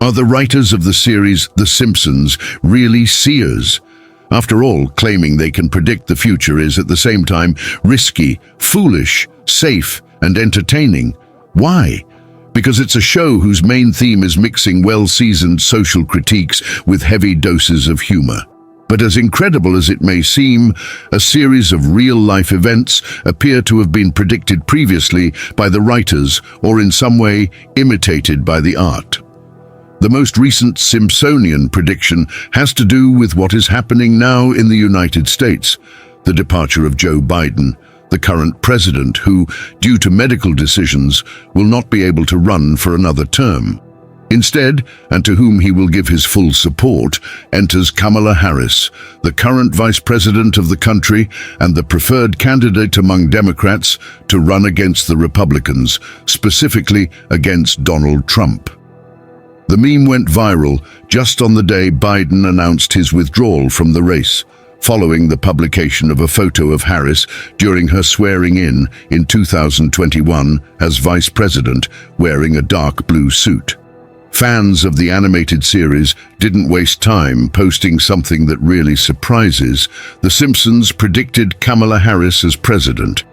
Are the writers of the series The Simpsons really seers? After all, claiming they can predict the future is at the same time risky, foolish, safe, and entertaining. Why? Because it's a show whose main theme is mixing well-seasoned social critiques with heavy doses of humor. But as incredible as it may seem, a series of real-life events appear to have been predicted previously by the writers or in some way imitated by the art. The most recent Simpsonian prediction has to do with what is happening now in the United States, the departure of Joe Biden, the current president who, due to medical decisions, will not be able to run for another term. Instead, and to whom he will give his full support, enters Kamala Harris, the current vice president of the country and the preferred candidate among Democrats to run against the Republicans, specifically against Donald Trump. The meme went viral just on the day Biden announced his withdrawal from the race, following the publication of a photo of Harris during her swearing-in 2021 as vice president, wearing a dark blue suit. Fans of the animated series didn't waste time posting something that really surprises. The Simpsons predicted Kamala Harris as president.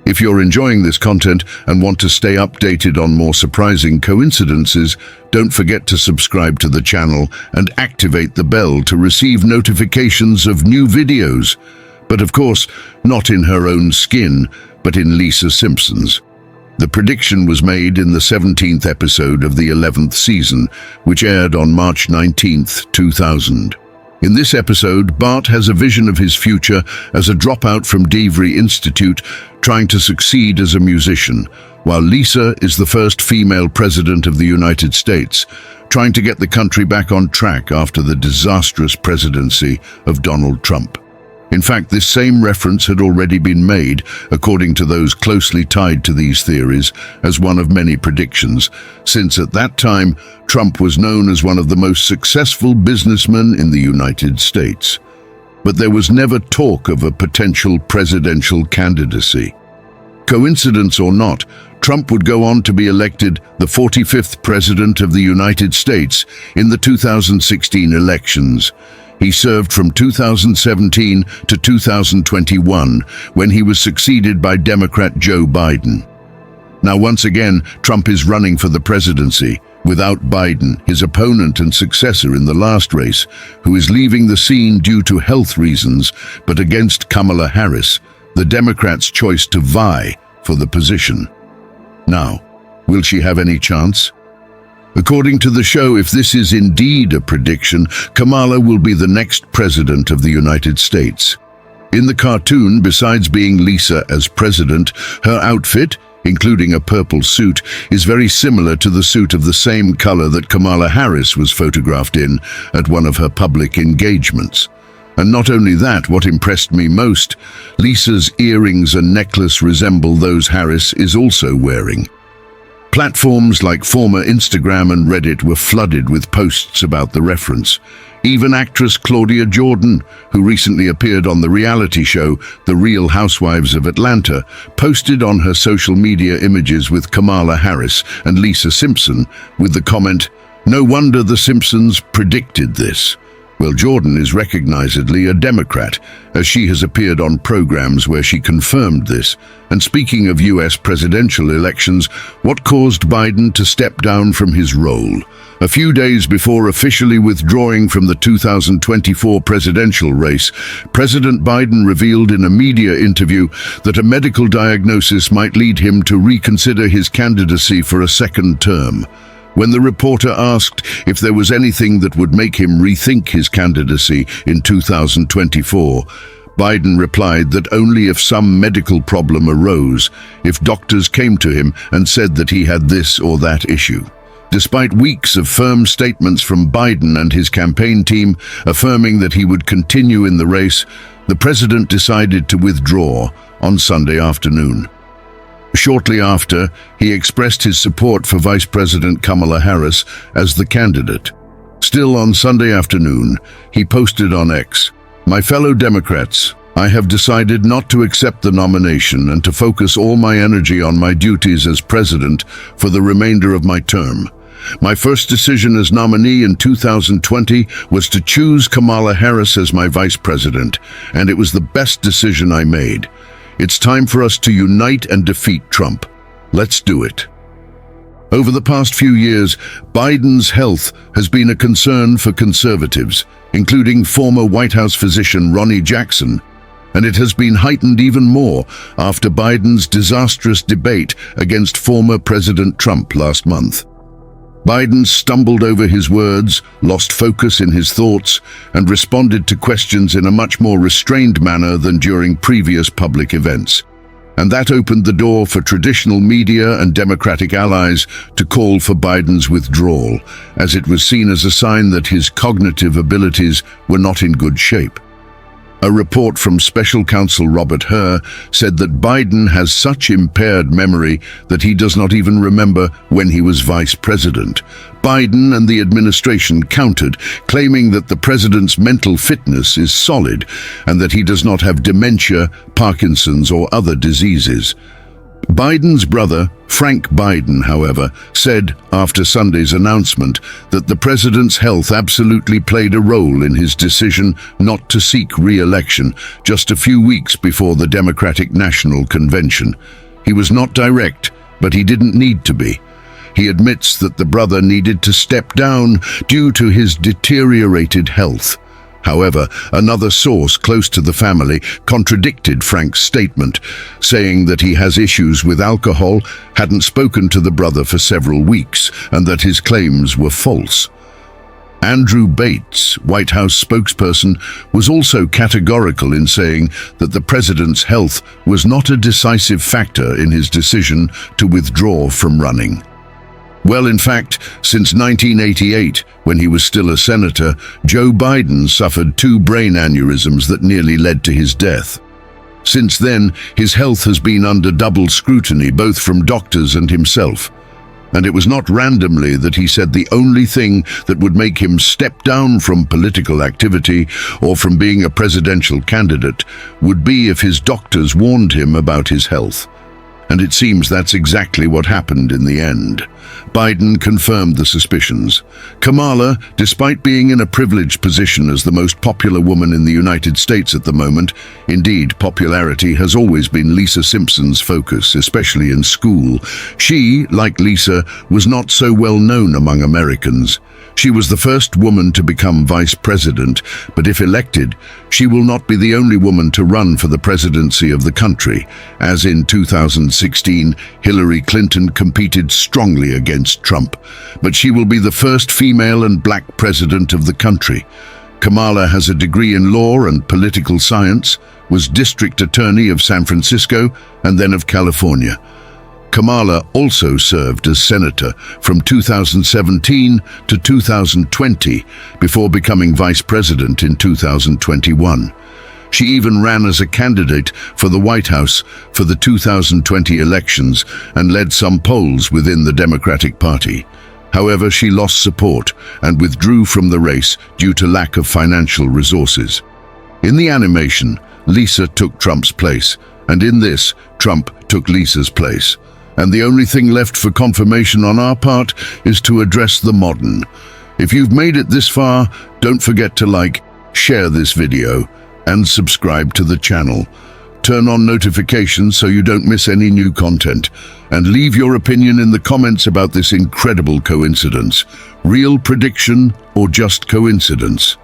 If you're enjoying this content and want to stay updated on more surprising coincidences, don't forget to subscribe to the channel and activate the bell to receive notifications of new videos. But of course, not in her own skin, but in Lisa Simpson's. The prediction was made in the 17th episode of the 11th season, which aired on March 19, 2000. In this episode, Bart has a vision of his future as a dropout from Davry Institute, trying to succeed as a musician, while Lisa is the first female president of the United States, trying to get the country back on track after the disastrous presidency of Donald Trump. In fact, this same reference had already been made, according to those closely tied to these theories, as one of many predictions, since at that time, Trump was known as one of the most successful businessmen in the United States. But there was never talk of a potential presidential candidacy. Coincidence or not, Trump would go on to be elected the 45th president of the United States in the 2016 elections. He served from 2017 to 2021, when he was succeeded by Democrat Joe Biden. Now, once again, Trump is running for the presidency, without Biden, his opponent and successor in the last race, who is leaving the scene due to health reasons, but against Kamala Harris, the Democrats' choice to vie for the position. Now, will she have any chance? According to the show, if this is indeed a prediction, Kamala will be the next president of the United States. In the cartoon, besides being Lisa as president, her outfit, including a purple suit, is very similar to the suit of the same color that Kamala Harris was photographed in at one of her public engagements. And not only that, what impressed me most, Lisa's earrings and necklace resemble those Harris is also wearing. Platforms like former Instagram and Reddit were flooded with posts about the reference. Even actress Claudia Jordan, who recently appeared on the reality show The Real Housewives of Atlanta, posted on her social media images with Kamala Harris and Lisa Simpson with the comment, "No wonder the Simpsons predicted this." Well, Jordan is recognizedly a Democrat, as she has appeared on programs where she confirmed this. And speaking of US presidential elections, what caused Biden to step down from his role? A few days before officially withdrawing from the 2024 presidential race, President Biden revealed in a media interview that a medical diagnosis might lead him to reconsider his candidacy for a second term. When the reporter asked if there was anything that would make him rethink his candidacy in 2024, Biden replied that only if some medical problem arose, if doctors came to him and said that he had this or that issue. Despite weeks of firm statements from Biden and his campaign team affirming that he would continue in the race, the president decided to withdraw on Sunday afternoon. Shortly after, he expressed his support for Vice President Kamala Harris as the candidate. Still on Sunday afternoon, he posted on X, "My fellow Democrats, I have decided not to accept the nomination and to focus all my energy on my duties as president for the remainder of my term. My first decision as nominee in 2020 was to choose Kamala Harris as my vice president, and it was the best decision I made. It's time for us to unite and defeat Trump. Let's do it. Over the past few years, Biden's health has been a concern for conservatives, including former White House physician Ronnie Jackson, and it has been heightened even more after Biden's disastrous debate against former President Trump last month. Biden stumbled over his words, lost focus in his thoughts, and responded to questions in a much more restrained manner than during previous public events. And that opened the door for traditional media and Democratic allies to call for Biden's withdrawal, as it was seen as a sign that his cognitive abilities were not in good shape. A report from Special Counsel Robert Hur said that Biden has such impaired memory that he does not even remember when he was vice president. Biden and the administration countered, claiming that the president's mental fitness is solid and that he does not have dementia, Parkinson's, or other diseases. Biden's brother, Frank Biden, however, said after Sunday's announcement that the president's health absolutely played a role in his decision not to seek re-election just a few weeks before the Democratic National Convention. He was not direct, but he didn't need to be. He admits that the brother needed to step down due to his deteriorated health. However, another source close to the family contradicted Frank's statement, saying that he has issues with alcohol, hadn't spoken to the brother for several weeks, and that his claims were false. Andrew Bates, White House spokesperson, was also categorical in saying that the president's health was not a decisive factor in his decision to withdraw from running. Well, in fact, since 1988, when he was still a senator, Joe Biden suffered 2 brain aneurysms that nearly led to his death. Since then, his health has been under double scrutiny, both from doctors and himself. And it was not randomly that he said the only thing that would make him step down from political activity or from being a presidential candidate would be if his doctors warned him about his health. And it seems that's exactly what happened in the end. Biden confirmed the suspicions. Kamala, despite being in a privileged position as the most popular woman in the United States at the moment, indeed, popularity has always been Lisa Simpson's focus, especially in school. She, like Lisa, was not so well known among Americans. She was the first woman to become vice president, but if elected, she will not be the only woman to run for the presidency of the country, as in 2016, Hillary Clinton competed strongly against Trump, but she will be the first female and black president of the country. Kamala has a degree in law and political science, was district attorney of San Francisco and then of California. Kamala also served as senator from 2017 to 2020 before becoming vice president in 2021. She even ran as a candidate for the White House for the 2020 elections and led some polls within the Democratic Party. However, she lost support and withdrew from the race due to lack of financial resources. In the animation, Lisa took Trump's place, and in this, Trump took Lisa's place. And the only thing left for confirmation on our part is to address the modern. If you've made it this far, don't forget to like, share this video, and subscribe to the channel. Turn on notifications so you don't miss any new content. And leave your opinion in the comments about this incredible coincidence. Real prediction or just coincidence?